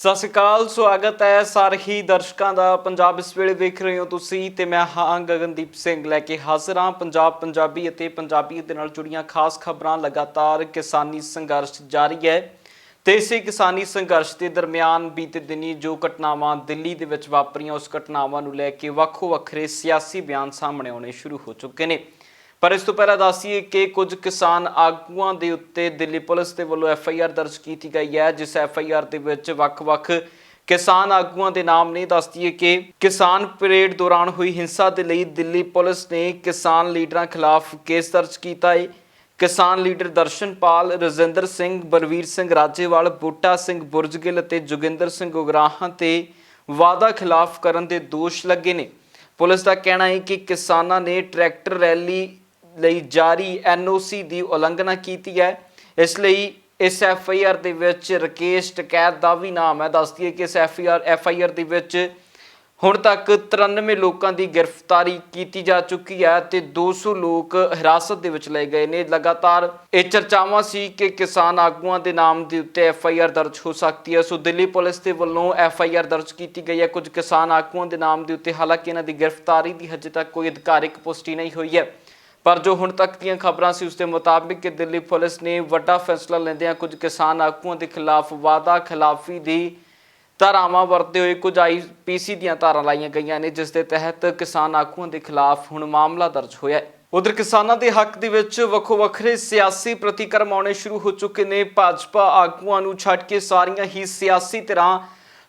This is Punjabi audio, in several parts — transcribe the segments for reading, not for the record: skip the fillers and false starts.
ਸਤਿ ਸ਼੍ਰੀ ਅਕਾਲ। ਸਵਾਗਤ ਹੈ ਸਾਰੇ ਹੀ ਦਰਸ਼ਕਾਂ ਦਾ। ਪੰਜਾਬ ਇਸ ਵੇਲੇ ਵੇਖ ਰਹੇ ਹੋ ਤੁਸੀਂ ਤੇ ਮੈਂ ਹਾਂ ਗਗਨਦੀਪ ਸਿੰਘ ਲੈ ਕੇ ਹਾਜ਼ਰ ਹਾਂ। ਪੰਜਾਬੀ ਅਤੇ ਪੰਜਾਬੀਅਤ ਦੇ ਨਾਲ ਜੁੜੀਆਂ ਖਾਸ ਖਬਰਾਂ। ਲਗਾਤਾਰ ਕਿਸਾਨੀ ਸੰਘਰਸ਼ ਜਾਰੀ ਹੈ ਤੇ ਇਸੇ ਕਿਸਾਨੀ ਸੰਘਰਸ਼ ਦੇ ਦਰਮਿਆਨ ਬੀਤੇ ਦਿਨੀ ਜੋ ਘਟਨਾਵਾਂ ਦਿੱਲੀ ਦੇ ਵਿੱਚ ਵਾਪਰੀਆਂ, ਉਸ ਘਟਨਾਵਾਂ ਨੂੰ ਲੈ ਕੇ ਵੱਖੋ ਵੱਖਰੇ ਸਿਆਸੀ ਬਿਆਨ ਸਾਹਮਣੇ ਆਉਣੇ ਸ਼ੁਰੂ ਹੋ ਚੁੱਕੇ ਨੇ। ਪਰ ਇਸ ਤੋਂ ਪਹਿਲਾਂ ਦੱਸੀਏ ਕਿ ਕੁਝ ਕਿਸਾਨ ਆਗੂਆਂ ਦੇ ਉੱਤੇ ਦਿੱਲੀ ਪੁਲਿਸ ਦੇ ਵੱਲੋਂ FIR ਦਰਜ ਕੀਤੀ ਗਈ ਹੈ, ਜਿਸ FIR ਦੇ ਵਿੱਚ ਵੱਖ-ਵੱਖ ਕਿਸਾਨ ਆਗੂਆਂ ਦੇ ਨਾਮ ਨੇ। ਦੱਸ ਦਈਏ ਕਿ ਕਿਸਾਨ ਪਰੇਡ ਦੌਰਾਨ ਹੋਈ ਹਿੰਸਾ ਦੇ ਲਈ ਦਿੱਲੀ ਪੁਲਿਸ ਨੇ ਕਿਸਾਨ ਲੀਡਰਾਂ ਖਿਲਾਫ ਕੇਸ ਦਰਜ ਕੀਤਾ ਹੈ। ਕਿਸਾਨ ਲੀਡਰ ਦਰਸ਼ਨਪਾਲ, ਰਜਿੰਦਰ ਸਿੰਘ, ਬਲਵੀਰ ਸਿੰਘ ਰਾਜੇਵਾਲ, ਬੂਟਾ ਸਿੰਘ ਬੁਰਜਗਿੱਲ ਅਤੇ ਜੋਗਿੰਦਰ ਸਿੰਘ ਉਗਰਾਹਾਂ ਤੇ ਵਾਅਦਾ ਖਿਲਾਫ ਕਰਨ ਦੇ ਦੋਸ਼ ਲੱਗੇ ਨੇ। ਪੁਲਿਸ ਦਾ ਕਹਿਣਾ ਹੈ ਕਿ ਕਿਸਾਨਾਂ ਨੇ ਟਰੈਕਟਰ ਰੈਲੀ ਲਈ ਜਾਰੀ NOC ਦੀ ਉਲੰਘਣਾ ਕੀਤੀ ਹੈ, ਇਸ ਲਈ ਇਸ FIR ਦੇ ਵਿੱਚ ਰਕੇਸ਼ ਟਕੈਤ ਦਾ ਵੀ ਨਾਮ ਹੈ। ਦੱਸ ਦਈਏ ਕਿ ਇਸ FIR ਦੇ ਵਿੱਚ ਹੁਣ ਤੱਕ 93 ਲੋਕਾਂ ਦੀ ਗ੍ਰਿਫਤਾਰੀ ਕੀਤੀ ਜਾ ਚੁੱਕੀ ਹੈ ਤੇ 200 ਲੋਕ ਹਿਰਾਸਤ ਦੇ ਵਿੱਚ ਲਏ ਗਏ ਨੇ। ਲਗਾਤਾਰ ਇਹ ਚਰਚਾਵਾਂ ਸੀ ਕਿ ਕਿਸਾਨ ਆਗੂਆਂ ਦੇ ਨਾਮ ਦੇ ਉੱਤੇ FIR ਦਰਜ ਹੋ ਸਕਦੀ ਹੈ। ਸੋ ਦਿੱਲੀ ਪੁਲਿਸ ਦੇ ਵੱਲੋਂ FIR ਦਰਜ ਕੀਤੀ ਗਈ ਹੈ ਕੁਝ ਕਿਸਾਨ ਆਗੂਆਂ ਦੇ ਨਾਮ ਦੇ ਉੱਤੇ। ਹਾਲਾਂਕਿ ਇਹਨਾਂ ਦੀ ਗ੍ਰਿਫਤਾਰੀ ਦੀ ਹਜੇ ਤੱਕ ਕੋਈ ਅਧਿਕਾਰਿਕ ਪੁਸ਼ਟੀ ਨਹੀਂ ਹੋਈ ਹੈ, ਪਰ ਜੋ ਹੁਣ ਤੱਕ ਦੀਆਂ ਖਬਰਾਂ ਸੀ ਉਸ ਦੇ ਮੁਤਾਬਿਕ ਕਿ ਦਿੱਲੀ ਪੁਲਿਸ ਨੇ ਵੱਡਾ ਫੈਸਲਾ ਲੈਂਦਿਆਂ ਕੁਝ ਕਿਸਾਨ ਆਗੂਆਂ ਦੇ ਖਿਲਾਫ ਵਾਅਦਾ ਖਿਲਾਫੀ ਦੀ ਧਾਰਾਵਾਂ ਵਰਤਦੇ ਹੋਏ ਕੁਝ IPC ਦੀਆਂ ਧਾਰਾਂ ਲਾਈਆਂ ਗਈਆਂ ਨੇ, ਜਿਸ ਦੇ ਤਹਿਤ ਕਿਸਾਨ ਆਗੂਆਂ ਦੇ ਖਿਲਾਫ ਹੁਣ ਮਾਮਲਾ ਦਰਜ ਹੋਇਆ ਹੈ। ਉਧਰ ਕਿਸਾਨਾਂ ਦੇ ਹੱਕ ਦੇ ਵਿੱਚ ਵੱਖੋ ਵੱਖਰੇ ਸਿਆਸੀ ਪ੍ਰਤੀਕਰਮ ਆਉਣੇ ਸ਼ੁਰੂ ਹੋ ਚੁੱਕੇ ਨੇ। ਭਾਜਪਾ ਆਗੂਆਂ ਨੂੰ ਛੱਡ ਕੇ ਸਾਰੀਆਂ ਹੀ ਸਿਆਸੀ ਧਿਰਾਂ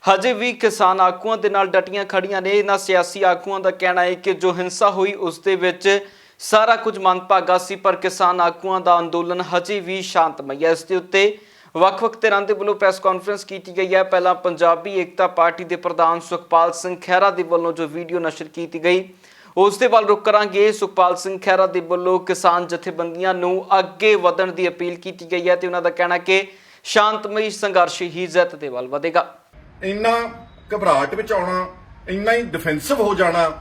ਹਜੇ ਵੀ ਕਿਸਾਨ ਆਗੂਆਂ ਦੇ ਨਾਲ ਡਟੀਆਂ ਖੜੀਆਂ ਨੇ। ਇਹਨਾਂ ਸਿਆਸੀ ਆਗੂਆਂ ਦਾ ਕਹਿਣਾ ਹੈ ਕਿ ਜੋ ਹਿੰਸਾ ਹੋਈ ਉਸ ਦੇ ਵਿੱਚ ਸਾਰਾ ਕੁਝ ਮੰਦਭਾਗਾ ਸੀ, ਪਰ ਕਿਸਾਨ ਆਗੂਆਂ ਦਾ ਅੰਦੋਲਨ ਹਜੇ ਵੀ ਸ਼ਾਂਤਮਈ ਹੈ। ਇਸ ਦੇ ਉੱਤੇ ਵੱਖ-ਵੱਖ ਧਿਰਾਂ ਦੇ ਵੱਲੋਂ ਪ੍ਰੈਸ ਕਾਨਫਰੰਸ ਕੀਤੀ ਗਈ ਹੈ। ਪਹਿਲਾਂ ਪੰਜਾਬੀ ਏਕਤਾ ਪਾਰਟੀ ਦੇ ਪ੍ਰਧਾਨ ਸੁਖਪਾਲ ਸਿੰਘ ਖਹਿਰਾ ਦੇ ਵੱਲੋਂ ਜੋ ਵੀਡੀਓ ਨਸ਼ਰ ਕੀਤੀ ਗਈ ਉਸ ਦੇ ਵੱਲ ਰੁਕ ਕਰਾਂਗੇ। ਸੁਖਪਾਲ ਸਿੰਘ ਖਹਿਰਾ ਦੇ ਵੱਲੋਂ ਕਿਸਾਨ ਜਥੇਬੰਦੀਆਂ ਨੂੰ ਅੱਗੇ ਵਧਣ ਦੀ ਅਪੀਲ ਕੀਤੀ ਗਈ ਹੈ ਤੇ ਉਹਨਾਂ ਦਾ ਕਹਿਣਾ ਕਿ ਸ਼ਾਂਤਮਈ ਸੰਘਰਸ਼ ਹੀ ਜਿੱਤ ਦੇ ਵੱਲ ਵਧੇਗਾ। ਇੰਨਾ ਘਬਰਾਹਟ ਵਿੱਚ ਆਉਣਾ, ਇੰਨਾ ਹੀ ਡਿਫੈਂਸਿਵ ਹੋ ਜਾਣਾ,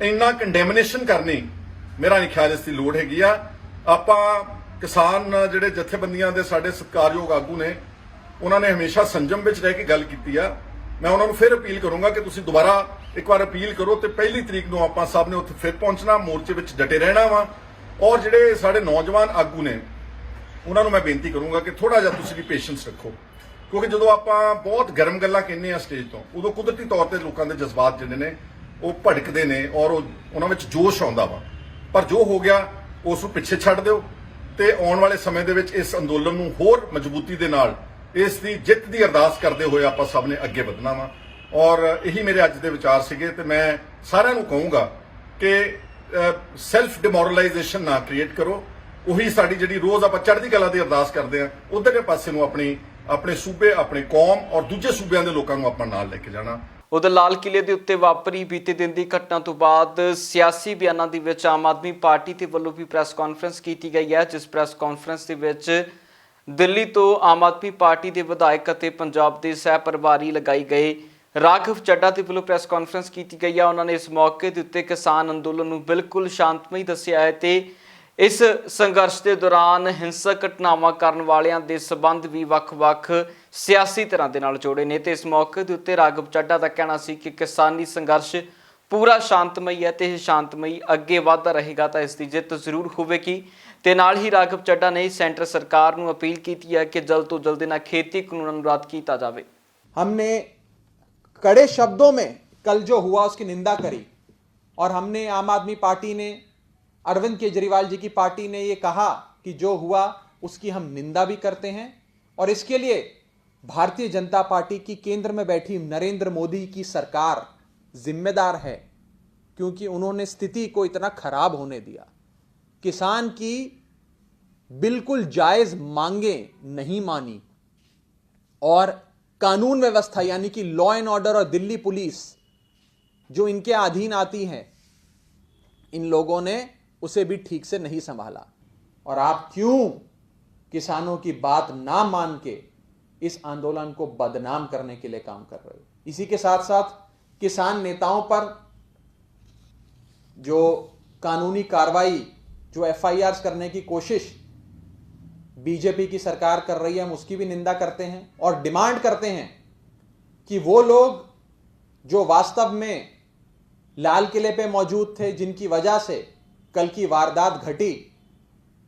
ਇੰਨਾ ਕੰਡੈਮਨੇਸ਼ਨ ਕਰਨੀ, ਮੇਰਾ ਨਹੀਂ ਖਿਆਲ ਇਸ ਦੀ ਲੋੜ ਹੈਗੀ ਆ। ਆਪਾਂ ਕਿਸਾਨ ਜਿਹੜੇ ਜਥੇਬੰਦੀਆਂ ਦੇ ਸਾਡੇ ਸਤਿਕਾਰਯੋਗ ਆਗੂ ਨੇ, ਉਹਨਾਂ ਨੇ ਹਮੇਸ਼ਾ ਸੰਜਮ ਵਿੱਚ ਰਹਿ ਕੇ ਗੱਲ ਕੀਤੀ ਆ। ਮੈਂ ਉਹਨਾਂ ਨੂੰ ਫਿਰ ਅਪੀਲ ਕਰੂੰਗਾ ਕਿ ਤੁਸੀਂ ਦੁਬਾਰਾ ਇੱਕ ਵਾਰ ਅਪੀਲ ਕਰੋ ਤੇ 1 ਤਰੀਕ ਨੂੰ ਆਪਾਂ ਸਭ ਨੇ ਉੱਥੇ ਫਿਰ ਪਹੁੰਚਣਾ, ਮੋਰਚੇ ਵਿੱਚ ਡਟੇ ਰਹਿਣਾ ਵਾ। ਔਰ ਜਿਹੜੇ ਸਾਡੇ ਨੌਜਵਾਨ ਆਗੂ ਨੇ ਉਹਨਾਂ ਨੂੰ ਮੈਂ ਬੇਨਤੀ ਕਰੂੰਗਾ ਕਿ ਥੋੜਾ ਜਿਹਾ ਤੁਸੀਂ ਵੀ ਪੇਸ਼ੈਂਸ ਰੱਖੋ, ਕਿਉਂਕਿ ਜਦੋਂ ਆਪਾਂ ਬਹੁਤ ਗਰਮ ਗੱਲਾਂ ਕਹਿੰਦੇ ਆ ਸਟੇਜ ਤੋਂ, ਉਦੋਂ ਕੁਦਰਤੀ ਤੌਰ ਤੇ ਲੋਕਾਂ ਦੇ ਜਜ਼ਬਾਤ ਜਿਹੜੇ ਨੇ ਉਹ ਭੜਕਦੇ ਨੇ ਔਰ ਉਹਨਾਂ ਵਿੱਚ ਜੋਸ਼ ਆਉਂਦਾ ਵਾ। ਪਰ ਜੋ ਹੋ ਗਿਆ ਉਸ ਨੂੰ ਪਿੱਛੇ ਛੱਡ ਦਿਓ ਤੇ ਆਉਣ ਵਾਲੇ ਸਮੇਂ ਦੇ ਵਿੱਚ ਇਸ ਅੰਦੋਲਨ ਨੂੰ ਹੋਰ ਮਜ਼ਬੂਤੀ ਦੇ ਨਾਲ ਇਸ ਦੀ ਜਿੱਤ ਦੀ ਅਰਦਾਸ ਕਰਦੇ ਹੋਏ ਆਪਾਂ ਸਭ ਨੇ ਅੱਗੇ ਵਧਣਾ ਵਾ। ਔਰ ਇਹੀ ਮੇਰੇ ਅੱਜ ਦੇ ਵਿਚਾਰ ਸੀਗੇ ਤੇ ਮੈਂ ਸਾਰਿਆਂ ਨੂੰ ਕਹੂੰਗਾ ਕਿ ਸੈਲਫ ਡਿਮੋਰਲਾਈਜੇਸ਼ਨ ਨਾ ਕ੍ਰੀਏਟ ਕਰੋ। ਉਹੀ ਸਾਡੀ ਜਿਹੜੀ ਰੋਜ਼ ਆਪਾਂ ਚੜ੍ਹਦੀ ਕਲਾ ਦੀ ਅਰਦਾਸ ਕਰਦੇ ਆ, ਉਧਰਲੇ ਪਾਸੇ ਨੂੰ ਆਪਣੇ ਸੂਬੇ, ਆਪਣੀ ਕੌਮ ਔਰ ਦੂਜੇ ਸੂਬਿਆਂ ਦੇ ਲੋਕਾਂ ਨੂੰ ਆਪਾਂ ਨਾਲ ਲੈ ਕੇ ਜਾਣਾ। ਉਧਰ ਲਾਲ ਕਿਲੇ ਦੇ ਉੱਤੇ ਵਾਪਰੀ ਬੀਤੇ ਦਿਨ ਦੀ ਘਟਨਾ ਤੋਂ ਬਾਅਦ ਸਿਆਸੀ ਬਿਆਨਾਂ ਦੇ ਵਿੱਚ ਆਮ ਆਦਮੀ ਪਾਰਟੀ ਦੇ ਵੱਲੋਂ ਵੀ ਪ੍ਰੈਸ ਕਾਨਫਰੰਸ ਕੀਤੀ ਗਈ ਹੈ, ਜਿਸ ਪ੍ਰੈਸ ਕਾਨਫਰੰਸ ਦੇ ਵਿੱਚ ਦਿੱਲੀ ਤੋਂ ਆਮ ਆਦਮੀ ਪਾਰਟੀ ਦੇ ਵਿਧਾਇਕ ਅਤੇ ਪੰਜਾਬ ਦੇ ਸਹਿ ਪ੍ਰਭਾਰੀ ਲਗਾਈ ਗਏ ਰਾਘਵ ਚੱਡਾ ਦੇ ਵੱਲੋਂ ਪ੍ਰੈਸ ਕਾਨਫਰੰਸ ਕੀਤੀ ਗਈ ਹੈ। ਉਹਨਾਂ ਨੇ ਇਸ ਮੌਕੇ ਦੇ ਉੱਤੇ ਕਿਸਾਨ ਅੰਦੋਲਨ ਨੂੰ ਬਿਲਕੁਲ ਸ਼ਾਂਤਮਈ ਦੱਸਿਆ ਹੈ ਤੇ ਇਸ ਸੰਘਰਸ਼ ਦੇ ਦੌਰਾਨ ਹਿੰਸਕ ਘਟਨਾਵਾਂ ਕਰਨ ਵਾਲਿਆਂ ਦੇ ਸਬੰਧ ਵੀ ਵੱਖ-ਵੱਖ ਸਿਆਸੀ ਧਿਰਾਂ ਦੇ ਨਾਲ ਜੋੜੇ ਨੇ। ਤੇ ਇਸ ਮੌਕੇ ਦੇ ਉੱਤੇ ਰਾਘਵ ਚੱਡਾ ਦਾ ਕਹਿਣਾ ਸੀ ਕਿ ਕਿਸਾਨੀ ਸੰਘਰਸ਼ ਪੂਰਾ ਸ਼ਾਂਤਮਈ ਹੈ ਤੇ ਇਹ ਸ਼ਾਂਤਮਈ ਅੱਗੇ ਵਧਦਾ ਰਹੇਗਾ ਤਾਂ ਇਸ ਦੀ ਜਿੱਤ ਜ਼ਰੂਰ ਹੋਵੇਗੀ। ਤੇ ਨਾਲ ਹੀ ਰਾਘਵ ਚੱਡਾ ਨੇ ਸੈਂਟਰ ਸਰਕਾਰ ਨੂੰ ਅਪੀਲ ਕੀਤੀ ਹੈ ਕਿ ਜਲਦ ਤੋਂ ਜਲਦ ਇਹਨਾਂ ਖੇਤੀ ਕਾਨੂੰਨਾਂ ਨੂੰ ਰੱਦ ਕੀਤਾ ਜਾਵੇ। हमने कड़े शब्दों में कल जो हुआ उसकी निंदा करी और हमने आम आदमी पार्टी ने, अरविंद केजरीवाल जी की पार्टी ने ये कहा कि जो हुआ उसकी हम निंदा भी करते हैं और इसके लिए भारतीय जनता पार्टी की केंद्र में बैठी नरेंद्र मोदी की सरकार जिम्मेदार है, क्योंकि उन्होंने स्थिति को इतना खराब होने दिया। किसान की बिल्कुल जायज मांगे नहीं मानी और कानून व्यवस्था यानी कि लॉ एंड ऑर्डर और दिल्ली पुलिस जो इनके अधीन आती है, इन लोगों ने उसे भी ठीक से नहीं संभाला। और आप क्यों किसानों की बात ना मान के इस आंदोलन को बदनाम करने के लिए काम कर रहे हो? इसी के साथ साथ किसान नेताओं पर जो कानूनी कार्रवाई, जो FIRs करने की कोशिश बीजेपी की सरकार कर रही है, हम उसकी भी निंदा करते हैं और डिमांड करते हैं कि वो लोग जो वास्तव में लाल किले पे मौजूद थे, जिनकी वजह से कल की वारदात घटी,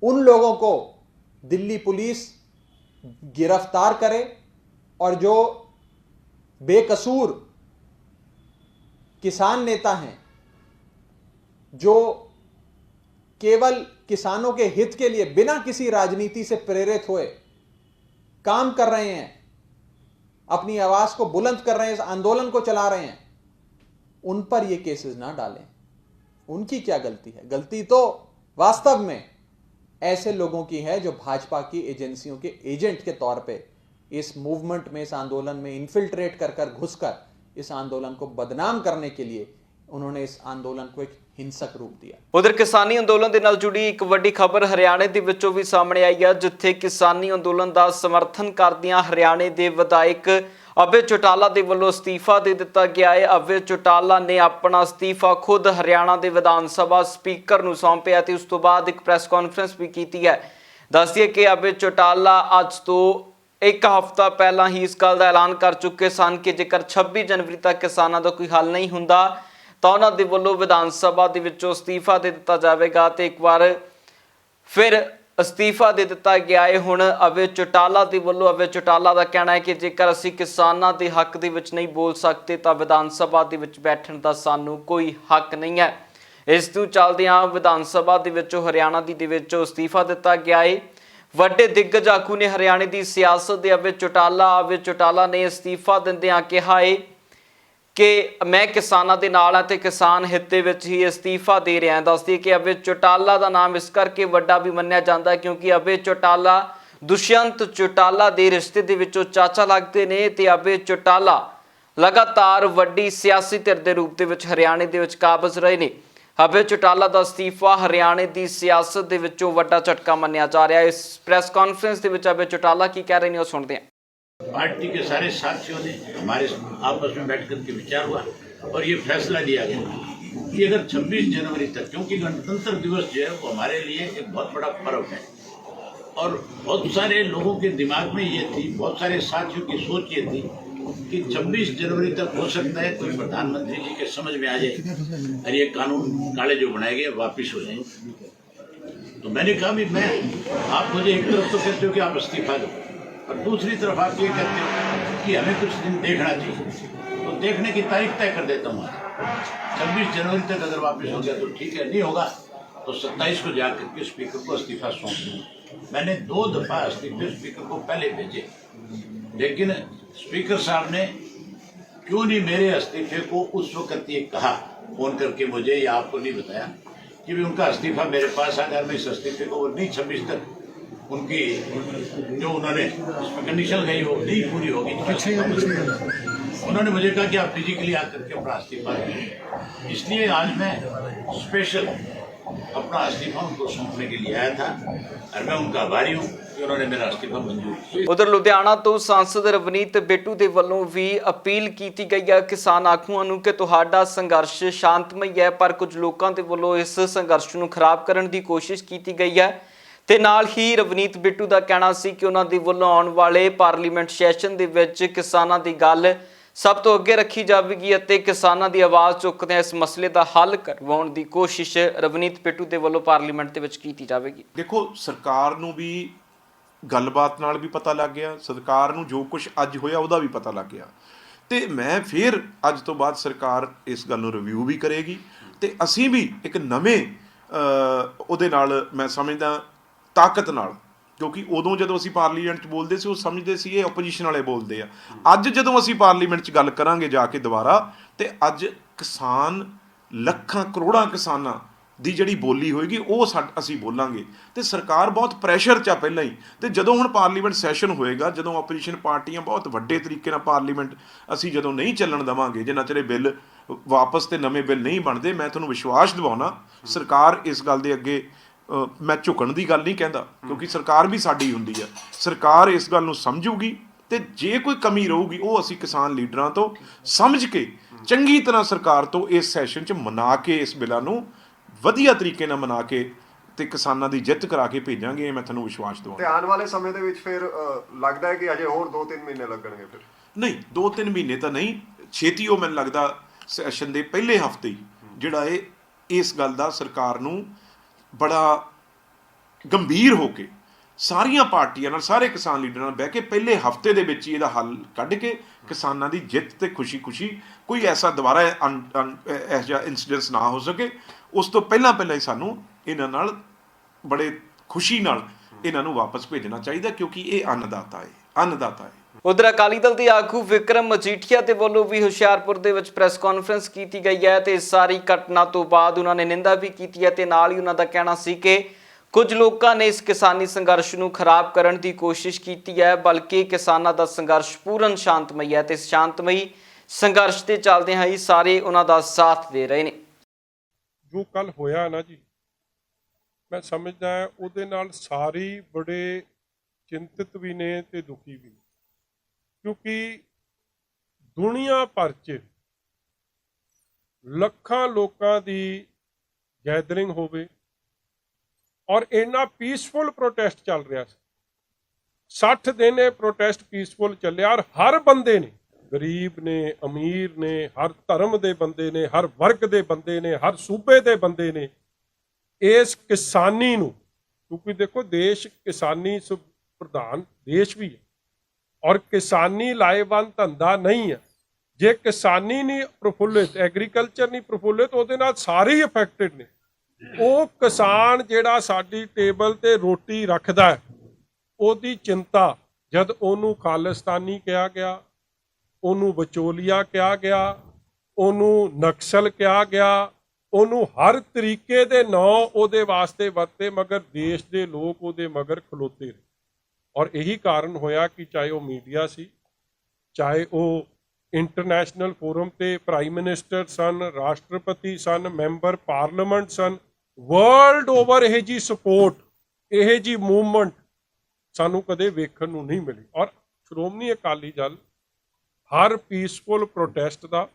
उन लोगों को दिल्ली पुलिस गिरफ्तार करे और जो बेकसूर किसान नेता हैं, जो केवल किसानों के हित के लिए बिना किसी राजनीति से प्रेरित हुए काम कर रहे हैं, अपनी आवाज को बुलंद कर रहे हैं, इस आंदोलन को चला रहे हैं, उन पर ये केसेस ना डालें। उनकी क्या गलती है? गलती तो वास्तव में ऐसे लोगों की है जो भाजपा की एजेंसियों के एजेंट के तौर पे इस मूवमेंट में, इस आंदोलन में इन्फिल्ट्रेट कर घुसकर इस आंदोलन को बदनाम करने के लिए उन्होंने इस आंदोलन को एक हिंसक रूप दिया। उधर किसानी ਅੰਦੋਲਨ ਦੇ ਨਾਲ ਜੁੜੀ ਇੱਕ ਵੱਡੀ ਖਬਰ ਹਰਿਆਣੇ ਦੇ ਵਿੱਚੋਂ ਵੀ ਸਾਹਮਣੇ ਆਈ ਹੈ, ਜਿੱਥੇ ਕਿਸਾਨੀ ਅੰਦੋਲਨ ਦਾ ਸਮਰਥਨ ਕਰਦਿਆਂ ਹਰਿਆਣੇ ਦੇ ਵਿਧਾਇਕ ਅਭੈ ਚੌਟਾਲਾ ਦੇ ਵੱਲੋਂ ਅਸਤੀਫਾ ਦੇ ਦਿੱਤਾ ਗਿਆ ਹੈ। ਅਭੈ ਚੌਟਾਲਾ ਨੇ ਆਪਣਾ ਅਸਤੀਫਾ ਖੁਦ ਹਰਿਆਣਾ ਦੇ ਵਿਧਾਨ ਸਭਾ ਸਪੀਕਰ ਨੂੰ ਸੌਂਪਿਆ ਤੇ ਉਸ ਤੋਂ ਬਾਅਦ ਇੱਕ ਪ੍ਰੈਸ ਕਾਨਫਰੰਸ ਵੀ ਕੀਤੀ ਹੈ। ਦੱਸ ਦਈਏ ਕਿ ਅਭੈ ਚੌਟਾਲਾ ਅੱਜ ਤੋਂ ਇੱਕ ਹਫ਼ਤਾ ਪਹਿਲਾਂ ਹੀ ਇਸ ਗੱਲ ਦਾ ਐਲਾਨ ਕਰ ਚੁੱਕੇ ਸਨ ਕਿ ਜੇਕਰ 26 ਜਨਵਰੀ ਤੱਕ ਕਿਸਾਨਾਂ ਦਾ ਕੋਈ ਹੱਲ ਨਹੀਂ ਹੁੰਦਾ ਤਾਂ ਉਹਨਾਂ ਦੇ ਵੱਲੋਂ ਵਿਧਾਨ ਸਭਾ ਦੇ ਵਿੱਚੋਂ ਅਸਤੀਫਾ ਦੇ ਦਿੱਤਾ ਜਾਵੇਗਾ ਤੇ ਇੱਕ ਵਾਰ ਫਿਰ ਅਸਤੀਫਾ ਦੇ ਦਿੱਤਾ ਗਿਆ ਹੈ। ਹੁਣ ਅਭੈ ਚੌਟਾਲਾ ਦੇ ਵੱਲੋਂ ਅਭੈ ਚੌਟਾਲਾ ਦਾ ਕਹਿਣਾ ਹੈ ਕਿ ਜੇਕਰ ਅਸੀਂ ਕਿਸਾਨਾਂ ਦੇ ਹੱਕ ਦੇ ਵਿੱਚ ਨਹੀਂ ਬੋਲ ਸਕਦੇ ਤਾਂ ਵਿਧਾਨ ਸਭਾ ਦੇ ਵਿੱਚ ਬੈਠਣ ਦਾ ਸਾਨੂੰ ਕੋਈ ਹੱਕ ਨਹੀਂ ਹੈ। ਇਸ ਤੋਂ ਚੱਲਦਿਆਂ ਵਿਧਾਨ ਸਭਾ ਦੇ ਵਿੱਚੋਂ ਹਰਿਆਣਾ ਦੇ ਵਿੱਚੋਂ ਅਸਤੀਫਾ ਦਿੱਤਾ ਗਿਆ ਹੈ। ਵੱਡੇ ਦਿੱਗਜ ਆਗੂ ਨੇ ਹਰਿਆਣੇ ਦੀ ਸਿਆਸਤ ਦੇ ਅਭੈ ਚੌਟਾਲਾ ਨੇ ਅਸਤੀਫਾ ਦਿੰਦਿਆਂ ਕਿਹਾ ਹੈ ਕਿ ਮੈਂ ਕਿਸਾਨਾਂ ਦੇ ਨਾਲ ਹਾਂ ਤੇ ਕਿਸਾਨ ਹਿੱਤ ਦੇ ਵਿੱਚ ਹੀ ਅਸਤੀਫਾ ਦੇ ਰਿਹਾ। ਦੱਸਦੀ ਕਿ ਅਭੈ ਚੌਟਾਲਾ ਦਾ ਨਾਮ ਇਸ ਕਰਕੇ ਵੱਡਾ ਵੀ ਮੰਨਿਆ ਜਾਂਦਾ ਕਿਉਂਕਿ ਅਭੈ ਚੌਟਾਲਾ ਦੁਸ਼ਯੰਤ ਚੌਟਾਲਾ ਦੇ ਰਿਸ਼ਤੇ ਦੇ ਵਿੱਚੋਂ ਚਾਚਾ ਲੱਗਦੇ ਨੇ ਤੇ ਅਭੈ ਚੌਟਾਲਾ ਲਗਾਤਾਰ ਵੱਡੀ ਸਿਆਸੀ ਧਿਰ ਦੇ ਰੂਪ ਦੇ ਵਿੱਚ ਹਰਿਆਣੇ ਦੇ ਵਿੱਚ ਕਾਬਜ਼ ਰਹੇ ਨੇ। ਅਭੈ ਚੌਟਾਲਾ ਦਾ ਅਸਤੀਫਾ ਹਰਿਆਣੇ ਦੀ ਸਿਆਸਤ ਦੇ ਵਿੱਚੋਂ ਵੱਡਾ ਝਟਕਾ ਮੰਨਿਆ ਜਾ ਰਿਹਾ ਹੈ। ਇਸ ਪ੍ਰੈਸ ਕਾਨਫਰੰਸ ਦੇ ਵਿੱਚ ਅਭੈ ਚੌਟਾਲਾ ਕੀ ਕਹਿ ਰਹੇ ਨੇ ਉਹ ਸੁਣਦੇ ਹਾਂ। पार्टी के सारे साथियों ने हमारे आपस में बैठ करके विचार हुआ और ये फैसला लिया गया कि अगर 26 जनवरी तक, क्योंकि गणतंत्र दिवस जो है वो हमारे लिए एक बहुत बड़ा पर्व है और बहुत सारे लोगों के दिमाग में ये थी, बहुत सारे साथियों की सोच ये थी कि 26 जनवरी तक हो सकता है कोई प्रधानमंत्री जी के समझ में आ जाए और ये कानून काले जो बनाए गए वापिस हो जाए। तो मैंने कहा भी मैं, आप मुझे एक तरफ तो कहते हो कि आप इस्तीफा दो और दूसरी तरफ आप ये कहते हो कि हमें कुछ दिन देखना चाहिए, तो देखने की तारीख तय कर देता हूँ। 26 जनवरी तक अगर वापस हो गया तो ठीक है, नहीं होगा तो 27 को जाकर के स्पीकर को इस्तीफा सौंप दूँ। मैंने 2 दफ़ा इस्तीफे स्पीकर को पहले भेजे, लेकिन स्पीकर साहब ने क्यों नहीं मेरे इस्तीफे को उस वक्त ये कहा फ़ोन करके मुझे, या आपको नहीं बताया कि भी उनका इस्तीफा मेरे पास अगर मैं इस इस्तीफे को नहीं 26 तक उनकी जो उन्होंने कंडीशन गई वो नहीं पूरी होगी। उन्होंने मुझे कहा कि आप फिजिकली आकर के अपना इस्तीफा दें, इसलिए आज मैं स्पेशल अपना इस्तीफा उनको सौंपने के लिए आया था और मैं उनका आभारी हूँ कि उन्होंने मेरा इस्तीफा मंजूर किया। ਉਧਰ ਲੁਧਿਆਣਾ ਤੋਂ ਸਾਂਸਦ ਰਵਨੀਤ ਬਿੱਟੂ ਦੇ ਵੱਲੋਂ ਵੀ ਅਪੀਲ ਕੀਤੀ ਗਈ ਹੈ ਕਿਸਾਨ ਆਗੂਆਂ ਨੂੰ ਕਿ ਤੁਹਾਡਾ ਸੰਘਰਸ਼ ਸ਼ਾਂਤਮਈ ਹੈ, ਪਰ ਕੁਝ ਲੋਕਾਂ ਦੇ ਵੱਲੋਂ ਇਸ ਸੰਘਰਸ਼ ਨੂੰ ਖਰਾਬ ਕਰਨ ਦੀ ਕੋਸ਼ਿਸ਼ ਕੀਤੀ ਗਈ ਹੈ। ਤੇ ਨਾਲ ਹੀ ਰਵਨੀਤ ਬਿੱਟੂ ਦਾ ਕਹਿਣਾ ਸੀ ਕਿ ਉਹਨਾਂ ਦੇ ਵੱਲੋਂ ਆਉਣ ਵਾਲੇ ਪਾਰਲੀਮੈਂਟ ਸੈਸ਼ਨ ਦੇ ਵਿੱਚ ਕਿਸਾਨਾਂ ਦੀ ਗੱਲ ਸਭ ਤੋਂ ਅੱਗੇ ਰੱਖੀ ਜਾਵੇਗੀ ਅਤੇ ਕਿਸਾਨਾਂ ਦੀ ਆਵਾਜ਼ ਚੁੱਕਦਿਆਂ ਇਸ ਮਸਲੇ ਦਾ ਹੱਲ ਕਰਵਾਉਣ ਦੀ ਕੋਸ਼ਿਸ਼ ਰਵਨੀਤ ਬਿੱਟੂ ਦੇ ਵੱਲੋਂ ਪਾਰਲੀਮੈਂਟ ਦੇ ਵਿੱਚ ਕੀਤੀ ਜਾਵੇਗੀ। ਦੇਖੋ, ਸਰਕਾਰ ਨੂੰ ਵੀ ਗੱਲਬਾਤ ਨਾਲ ਵੀ ਪਤਾ ਲੱਗ ਗਿਆ, ਸਰਕਾਰ ਨੂੰ ਜੋ ਕੁਝ ਅੱਜ ਹੋਇਆ ਉਹਦਾ ਵੀ ਪਤਾ ਲੱਗ ਗਿਆ ਤੇ ਮੈਂ ਫਿਰ ਅੱਜ ਤੋਂ ਬਾਅਦ ਸਰਕਾਰ ਇਸ ਗੱਲ ਨੂੰ ਰਿਵਿਊ ਵੀ ਕਰੇਗੀ ਤੇ ਅਸੀਂ ਵੀ ਇੱਕ ਨਵੇਂ ਉਹਦੇ ਨਾਲ ਮੈਂ ਸਮਝਦਾ ਤਾਕਤ ਨਾਲ, ਕਿਉਂਕਿ ਉਦੋਂ ਜਦੋਂ ਅਸੀਂ ਪਾਰਲੀਮੈਂਟ 'ਚ ਬੋਲਦੇ ਸੀ ਉਹ ਸਮਝਦੇ ਸੀ ਇਹ ਓਪੋਜੀਸ਼ਨ ਵਾਲੇ ਬੋਲਦੇ ਆ। ਅੱਜ ਜਦੋਂ ਅਸੀਂ ਪਾਰਲੀਮੈਂਟ 'ਚ ਗੱਲ ਕਰਾਂਗੇ ਜਾ ਕੇ ਦੁਬਾਰਾ, ਤੇ ਅੱਜ ਕਿਸਾਨ ਲੱਖਾਂ ਕਰੋੜਾਂ ਕਿਸਾਨਾਂ ਦੀ ਜਿਹੜੀ ਬੋਲੀ ਹੋਏਗੀ ਉਹ ਅਸੀਂ ਬੋਲਾਂਗੇ ਤੇ ਸਰਕਾਰ ਬਹੁਤ ਪ੍ਰੈਸ਼ਰ 'ਚ ਆ ਪਹਿਲਾਂ ਹੀ। ਤੇ ਜਦੋਂ ਹੁਣ ਪਾਰਲੀਮੈਂਟ ਸੈਸ਼ਨ ਹੋਏਗਾ, ਜਦੋਂ ਆਪੋਜੀਸ਼ਨ ਪਾਰਟੀਆਂ ਬਹੁਤ ਵੱਡੇ ਤਰੀਕੇ ਨਾਲ ਪਾਰਲੀਮੈਂਟ ਅਸੀਂ ਜਦੋਂ ਨਹੀਂ ਚੱਲਣ ਦੇਵਾਂਗੇ, ਜਿੰਨਾ ਚਿਰ ਬਿੱਲ ਵਾਪਸ ਤੇ ਨਵੇਂ ਬਿੱਲ ਨਹੀਂ ਬਣਦੇ, ਮੈਂ ਤੁਹਾਨੂੰ ਵਿਸ਼ਵਾਸ ਦਿਵਾਉਣਾ ਸਰਕਾਰ ਇਸ ਗੱਲ ਦੇ ਅੱਗੇ ਮੈਂ ਝੁਕਣ ਦੀ ਗੱਲ ਨਹੀਂ ਕਹਿੰਦਾ ਕਿਉਂਕਿ ਸਰਕਾਰ ਵੀ ਸਾਡੀ ਹੁੰਦੀ ਆ, ਸਰਕਾਰ ਇਸ ਗੱਲ ਨੂੰ ਸਮਝੂਗੀ ਤੇ ਜੇ ਕੋਈ ਕਮੀ ਰਹੂਗੀ ਉਹ ਅਸੀਂ ਕਿਸਾਨ ਲੀਡਰਾਂ ਤੋਂ ਸਮਝ ਕੇ ਚੰਗੀ ਤਰ੍ਹਾਂ ਸਰਕਾਰ ਤੋਂ ਇਸ ਸੈਸ਼ਨ 'ਚ ਮਨਾ ਕੇ ਇਸ ਬਿੱਲਾਂ ਨੂੰ ਵਧੀਆ ਤਰੀਕੇ ਨਾਲ ਮਨਾ ਕੇ ਤੇ ਕਿਸਾਨਾਂ ਦੀ ਜਿੱਤ ਕਰਾ ਕੇ ਭੇਜਾਂਗੇ, ਮੈਂ ਤੁਹਾਨੂੰ ਵਿਸ਼ਵਾਸ ਦਿਵਾਉਂਦਾ। ਤੇ ਆਉਣ ਵਾਲੇ ਸਮੇਂ ਦੇ ਵਿੱਚ ਫਿਰ ਲੱਗਦਾ ਹੈ ਕਿ ਅਜੇ ਹੋਰ 2-3 ਮਹੀਨੇ ਲੱਗਣਗੇ ਫਿਰ ਨਹੀਂ 2-3 ਮਹੀਨੇ ਤਾਂ ਨਹੀਂ, ਛੇਤੀ ਉਹ ਮੈਨੂੰ ਲੱਗਦਾ ਸੈਸ਼ਨ ਦੇ ਪਹਿਲੇ ਹਫ਼ਤੇ ਹੀ ਜਿਹੜਾ ਇਸ ਗੱਲ ਦਾ ਸਰਕਾਰ ਨੂੰ ਬੜਾ ਗੰਭੀਰ ਹੋ ਕੇ ਸਾਰੀਆਂ ਪਾਰਟੀਆਂ ਨਾਲ, ਸਾਰੇ ਕਿਸਾਨ ਲੀਡਰਾਂ ਨਾਲ ਬਹਿ ਕੇ ਪਹਿਲੇ ਹਫ਼ਤੇ ਦੇ ਵਿੱਚ ਹੀ ਇਹਦਾ ਹੱਲ ਕੱਢ ਕੇ ਕਿਸਾਨਾਂ ਦੀ ਜਿੱਤ ਤੇ ਖੁਸ਼ੀ ਕੋਈ ਐਸਾ ਦੁਬਾਰਾ ਇਹੋ ਜਿਹਾ ਇੰਸੀਡੈਂਸ ਨਾ ਹੋ ਸਕੇ, ਉਸ ਤੋਂ ਪਹਿਲਾਂ ਹੀ ਸਾਨੂੰ ਇਹਨਾਂ ਨਾਲ ਬੜੇ ਖੁਸ਼ੀ ਨਾਲ ਇਹਨਾਂ ਨੂੰ ਵਾਪਸ ਭੇਜਣਾ ਚਾਹੀਦਾ, ਕਿਉਂਕਿ ਇਹ ਅੰਨਦਾਤਾ ਹੈ। ਉਧਰ ਅਕਾਲੀ ਦਲ ਦੇ ਆਗੂ ਵਿਕਰਮ ਮਜੀਠੀਆ ਦੇ ਵੱਲੋਂ ਵੀ ਹੁਸ਼ਿਆਰਪੁਰ ਦੇ ਵਿੱਚ ਪ੍ਰੈਸ ਕਾਨਫਰੰਸ ਕੀਤੀ ਗਈ ਹੈ ਤੇ ਇਸ ਸਾਰੀ ਘਟਨਾ ਤੋਂ ਬਾਅਦ ਉਹਨਾਂ ਨੇ ਨਿੰਦਾ ਵੀ ਕੀਤੀ ਹੈ ਤੇ ਨਾਲ ਹੀ ਉਹਨਾਂ ਦਾ ਕਹਿਣਾ ਸੀ ਕਿ ਕੁਝ ਲੋਕਾਂ ਨੇ ਇਸ ਕਿਸਾਨੀ ਸੰਘਰਸ਼ ਨੂੰ ਖਰਾਬ ਕਰਨ ਦੀ ਕੋਸ਼ਿਸ਼ ਕੀਤੀ ਹੈ, ਬਲਕਿ ਕਿਸਾਨਾਂ ਦਾ ਸੰਘਰਸ਼ ਪੂਰਨ ਸ਼ਾਂਤਮਈ ਹੈ ਤੇ ਸ਼ਾਂਤਮਈ ਸੰਘਰਸ਼ ਦੇ ਚੱਲਦਿਆਂ ਹੀ ਸਾਰੇ ਉਹਨਾਂ ਦਾ ਸਾਥ ਦੇ ਰਹੇ ਨੇ। ਜੋ ਕੱਲ ਹੋਇਆ ਨਾ ਜੀ, ਮੈਂ ਸਮਝਦਾ ਉਹਦੇ ਨਾਲ ਸਾਰੇ ਬੜੇ ਚਿੰਤਿਤ ਵੀ ਨੇ ਤੇ ਦੁਖੀ ਵੀ, ਕਿਉਂਕਿ ਦੁਨੀਆ ਭਰ 'ਚ ਲੱਖਾਂ ਲੋਕਾਂ ਦੀ ਗੈਦਰਿੰਗ ਹੋਵੇ ਔਰ ਇੰਨਾ ਪੀਸਫੁਲ ਪ੍ਰੋਟੈਸਟ ਚੱਲ ਰਿਹਾ ਸੀ। 60 ਦਿਨ ਇਹ ਪ੍ਰੋਟੈਸਟ ਪੀਸਫੁਲ ਚੱਲਿਆ ਔਰ ਹਰ ਬੰਦੇ ਨੇ, ਗਰੀਬ ਨੇ, ਅਮੀਰ ਨੇ, ਹਰ ਧਰਮ ਦੇ ਬੰਦੇ ਨੇ, ਹਰ ਵਰਗ ਦੇ ਬੰਦੇ ਨੇ, ਹਰ ਸੂਬੇ ਦੇ ਬੰਦੇ ਨੇ ਇਸ ਕਿਸਾਨੀ ਨੂੰ, ਕਿਉਂਕਿ ਦੇਖੋ ਦੇਸ਼ ਕਿਸਾਨੀ ਪ੍ਰਧਾਨ ਦੇਸ਼ ਵੀ ਹੈ ਔਰ ਕਿਸਾਨੀ ਲਾਹੇਵੰਦ ਧੰਦਾ ਨਹੀਂ ਹੈ। ਜੇ ਕਿਸਾਨੀ ਨਹੀਂ ਪ੍ਰਫੁੱਲਿਤ, ਐਗਰੀਕਲਚਰ ਨਹੀਂ ਪ੍ਰਫੁੱਲਿਤ, ਉਹਦੇ ਨਾਲ ਸਾਰੇ ਹੀ ਅਫੈਕਟਡ ਨੇ। ਉਹ ਕਿਸਾਨ ਜਿਹੜਾ ਸਾਡੀ ਟੇਬਲ ਤੇ ਰੋਟੀ ਰੱਖਦਾ ਹੈ, ਉਹਦੀ ਚਿੰਤਾ ਜਦ ਉਹਨੂੰ ਖਾਲਿਸਤਾਨੀ ਕਿਹਾ ਗਿਆ, ਉਹਨੂੰ ਵਿਚੋਲੀਆ ਕਿਹਾ ਗਿਆ, ਉਹਨੂੰ ਨਕਸਲ ਕਿਹਾ ਗਿਆ, ਉਹਨੂੰ ਹਰ ਤਰੀਕੇ ਦੇ ਨਾਂ ਉਹਦੇ ਵਾਸਤੇ ਵਰਤੇ, ਮਗਰ ਦੇਸ਼ ਦੇ ਲੋਕ ਉਹਦੇ ਮਗਰ ਖਲੋਤੇ ਰਹੇ। ਔਰ ਇਹੀ ਕਾਰਨ ਹੋਇਆ ਕਿ ਚਾਹੇ ਉਹ ਮੀਡੀਆ ਸੀ, ਚਾਹੇ ਉਹ ਇੰਟਰਨੈਸ਼ਨਲ ਫੋਰਮ ਤੇ ਪ੍ਰਾਈਮ ਮਿਨਿਸਟਰ ਸਨ, ਰਾਸ਼ਟਰਪਤੀ ਸਨ, ਮੈਂਬਰ ਪਾਰਲੀਮੈਂਟ ਸਨ, ਵਰਲਡ ਓਵਰ ਇਹ ਜੀ ਸਪੋਰਟ, ਇਹ ਜੀ ਮੂਵਮੈਂਟ ਸਾਨੂੰ ਕਦੇ ਵੇਖਣ ਨੂੰ ਨਹੀਂ ਮਿਲੀ। ਔਰ ਸ਼੍ਰੋਮਣੀ ਅਕਾਲੀ ਦਲ ਹਰ ਪੀਸਫੁਲ ਪ੍ਰੋਟੈਸਟ ਦਾ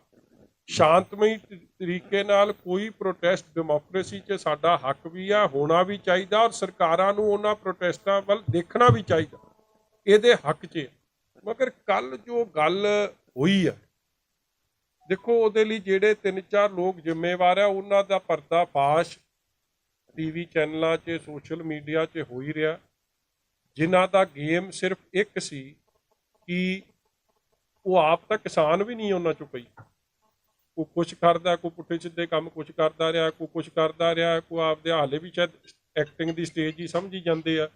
ਸ਼ਾਂਤਮਈ ਤਰੀਕੇ ਨਾਲ, ਕੋਈ ਪ੍ਰੋਟੈਸਟ ਡੈਮੋਕ੍ਰੇਸੀ 'ਚ ਸਾਡਾ ਹੱਕ ਵੀ ਆ, ਹੋਣਾ ਵੀ ਚਾਹੀਦਾ ਔਰ ਸਰਕਾਰਾਂ ਨੂੰ ਉਹਨਾਂ ਪ੍ਰੋਟੈਸਟਾਂ ਵੱਲ ਦੇਖਣਾ ਵੀ ਚਾਹੀਦਾ, ਇਹਦੇ ਹੱਕ 'ਚ। ਮਗਰ ਕੱਲ ਜੋ ਗੱਲ ਹੋਈ ਆ, ਦੇਖੋ ਉਹਦੇ ਲਈ ਜਿਹੜੇ 3-4 ਲੋਕ ਜ਼ਿੰਮੇਵਾਰ ਆ, ਉਹਨਾਂ ਦਾ ਪਰਦਾਫਾਸ਼ ਟੀਵੀ ਚੈਨਲਾਂ 'ਚ, ਸੋਸ਼ਲ ਮੀਡੀਆ 'ਚ ਹੋ ਹੀ ਰਿਹਾ, ਜਿਨ੍ਹਾਂ ਦਾ ਗੇਮ ਸਿਰਫ ਇੱਕ ਸੀ ਕਿ ਉਹ ਆਪ ਤਾਂ ਕਿਸਾਨ ਵੀ ਨਹੀਂ ਉਹਨਾਂ 'ਚੋਂ ਕਈ, ਕੋਈ ਕੁਛ ਕਰਦਾ, ਕੋਈ ਪੁੱਠੇ ਸਿੱਧੇ ਕੰਮ ਕੁਛ ਕਰਦਾ ਰਿਹਾ, ਕੋਈ ਕੁਛ ਕਰਦਾ ਰਿਹਾ, ਕੋਈ ਆਪਦੇ ਹਾਲੇ ਵੀ ਸ਼ਾਇਦ ਐਕਟਿੰਗ ਦੀ ਸਟੇਜ ਹੀ ਸਮਝੀ ਜਾਂਦੇ ਆ।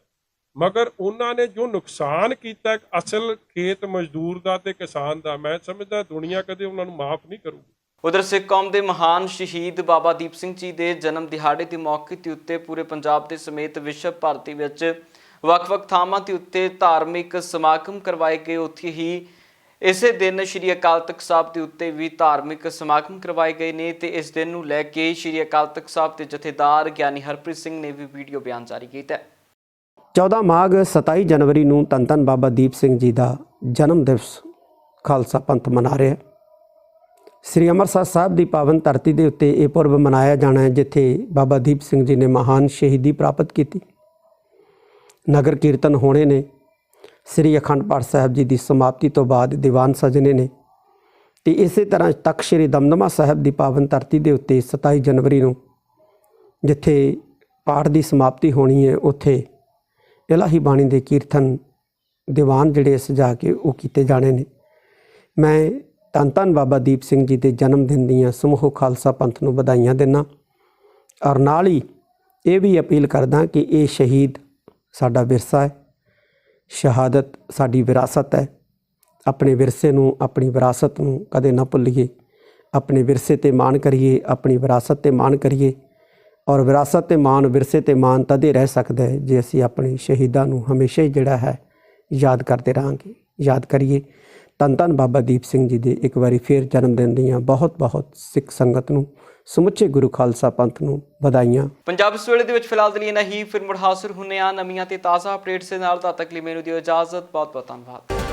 ਮਗਰ ਉਹਨਾਂ ਨੇ ਜੋ ਨੁਕਸਾਨ ਕੀਤਾ ਅਸਲ ਖੇਤ ਮਜ਼ਦੂਰ ਦਾ ਤੇ ਕਿਸਾਨ ਦਾ, ਮੈਂ ਸਮਝਦਾ ਦੁਨੀਆ ਕਦੇ ਉਹਨਾਂ ਨੂੰ ਮਾਫ ਨਹੀਂ ਕਰੂਗੀ। ਉਧਰ ਸਿੱਖ ਕੌਮ ਦੇ ਮਹਾਨ ਸ਼ਹੀਦ ਬਾਬਾ ਦੀਪ ਸਿੰਘ ਜੀ ਦੇ ਜਨਮ ਦਿਹਾੜੇ ਦੇ ਮੌਕੇ ਦੇ ਉੱਤੇ ਪੂਰੇ ਪੰਜਾਬ ਦੇ ਸਮੇਤ ਵਿਸ਼ਵ ਭਰ ਦੇ ਵਿੱਚ ਵੱਖ-ਵੱਖ ਥਾਵਾਂ ਦੇ ਉੱਤੇ ਧਾਰਮਿਕ ਸਮਾਗਮ ਕਰਵਾਏ ਗਏ। ਉੱਥੇ ਹੀ ਇਸੇ ਦਿਨ ਸ਼੍ਰੀ ਅਕਾਲ ਤਖਤ ਸਾਹਿਬ ਦੇ ਉੱਤੇ ਵੀ ਧਾਰਮਿਕ ਸਮਾਗਮ ਕਰਵਾਏ ਗਏ ਨੇ ਤੇ ਇਸ ਦਿਨ ਨੂੰ ਲੈ ਕੇ ਸ਼੍ਰੀ ਅਕਾਲ ਤਖਤ ਸਾਹਿਬ ਦੇ ਜਥੇਦਾਰ ਗਿਆਨੀ ਹਰਪ੍ਰੀਤ ਸਿੰਘ ਨੇ ਵੀ ਵੀਡੀਓ ਬਿਆਨ ਜਾਰੀ ਕੀਤਾ ਹੈ। 14 ਮਾਘ 27 ਜਨਵਰੀ ਨੂੰ ਧੰਨ ਧੰਨ ਬਾਬਾ ਦੀਪ ਸਿੰਘ ਜੀ ਦਾ ਜਨਮ ਦਿਵਸ ਖਾਲਸਾ ਪੰਥ ਮਨਾ ਰਿਹਾ ਹੈ। ਸ੍ਰੀ ਅੰਮ੍ਰਿਤਸਰ ਸਾਹਿਬ ਦੀ ਪਾਵਨ ਧਰਤੀ ਦੇ ਉੱਤੇ ਇਹ ਪੁਰਬ ਮਨਾਇਆ ਜਾਣਾ ਹੈ, ਜਿੱਥੇ ਬਾਬਾ ਦੀਪ ਸਿੰਘ ਜੀ ਨੇ ਮਹਾਨ ਸ਼ਹੀਦੀ ਪ੍ਰਾਪਤ ਕੀਤੀ। ਨਗਰ ਕੀਰਤਨ ਹੋਣੇ ਨੇ, ਸ੍ਰੀ ਅਖੰਡ ਪਾਠ ਸਾਹਿਬ ਜੀ ਦੀ ਸਮਾਪਤੀ ਤੋਂ ਬਾਅਦ ਦੀਵਾਨ ਸਜਣੇ ਨੇ ਤੇ ਇਸੇ ਤਰ੍ਹਾਂ ਤਖਤ ਸ੍ਰੀ ਦਮਦਮਾ ਸਾਹਿਬ ਦੀ ਪਾਵਨ ਧਰਤੀ ਦੇ ਉੱਤੇ 27 ਜਨਵਰੀ ਨੂੰ ਜਿੱਥੇ ਪਾਠ ਦੀ ਸਮਾਪਤੀ ਹੋਣੀ ਹੈ, ਉੱਥੇ ਇਲਾਹੀ ਬਾਣੀ ਦੇ ਕੀਰਤਨ ਦੀਵਾਨ ਜਿਹੜੇ ਸਜਾ ਕੇ ਉਹ ਕੀਤੇ ਜਾਣੇ ਨੇ। ਮੈਂ ਧੰਨ ਧੰਨ ਬਾਬਾ ਦੀਪ ਸਿੰਘ ਜੀ ਦੇ ਜਨਮ ਦਿਨ ਦੀਆਂ ਸਮੂਹ ਖਾਲਸਾ ਪੰਥ ਨੂੰ ਵਧਾਈਆਂ ਦਿੰਦਾ ਔਰ ਨਾਲ ਹੀ ਇਹ ਵੀ ਅਪੀਲ ਕਰਦਾ ਕਿ ਇਹ ਸ਼ਹੀਦ ਸਾਡਾ ਵਿਰਸਾ ਹੈ, ਸ਼ਹਾਦਤ ਸਾਡੀ ਵਿਰਾਸਤ ਹੈ। ਆਪਣੇ ਵਿਰਸੇ ਨੂੰ, ਆਪਣੀ ਵਿਰਾਸਤ ਨੂੰ ਕਦੇ ਨਾ ਭੁੱਲੀਏ, ਆਪਣੇ ਵਿਰਸੇ ਤੇ ਮਾਣ ਕਰੀਏ, ਆਪਣੀ ਵਿਰਾਸਤ ਤੇ ਮਾਣ ਕਰੀਏ ਔਰ ਵਿਰਾਸਤ ਤੇ ਮਾਣ, ਵਿਰਸੇ ਤੇ ਮਾਣ ਤਦੇ ਰਹਿ ਸਕਦਾ ਹੈ ਜੇ ਅਸੀਂ ਆਪਣੇ ਸ਼ਹੀਦਾਂ ਨੂੰ ਹਮੇਸ਼ਾ ਹੀ ਜਿਹੜਾ ਹੈ ਯਾਦ ਕਰਦੇ ਰਹਾਂਗੇ। ਯਾਦ ਕਰੀਏ। ਧੰਨ ਧੰਨ ਬਾਬਾ ਦੀਪ ਸਿੰਘ ਜੀ ਦੇ ਇੱਕ ਵਾਰੀ ਫਿਰ ਜਨਮ ਦਿਨ ਦੀਆਂ ਬਹੁਤ-ਬਹੁਤ ਸਿੱਖ ਸੰਗਤ ਨੂੰ, ਸਮੁੱਚੇ ਗੁਰੂ ਖਾਲਸਾ ਪੰਥ ਨੂੰ ਵਧਾਈਆਂ। ਪੰਜਾਬ ਇਸ ਵੇਲੇ ਦੇ ਵਿੱਚ ਫਿਲਹਾਲ ਦੇ ਲਈ ਨਹੀਂ, ਫਿਰ ਮੁੜ ਹਾਜ਼ਰ ਹੁੰਨੇ ਆ ਨਵੀਆਂ ਤੇ ਤਾਜ਼ਾ ਅਪਡੇਟਸ ਦੇ ਨਾਲ। ਤਦ ਤੱਕ ਲਈ ਮੈਨੂੰ ਦਿਓ ਇਜਾਜ਼ਤ। ਬਹੁਤ ਬਹੁਤ ਧੰਨਵਾਦ।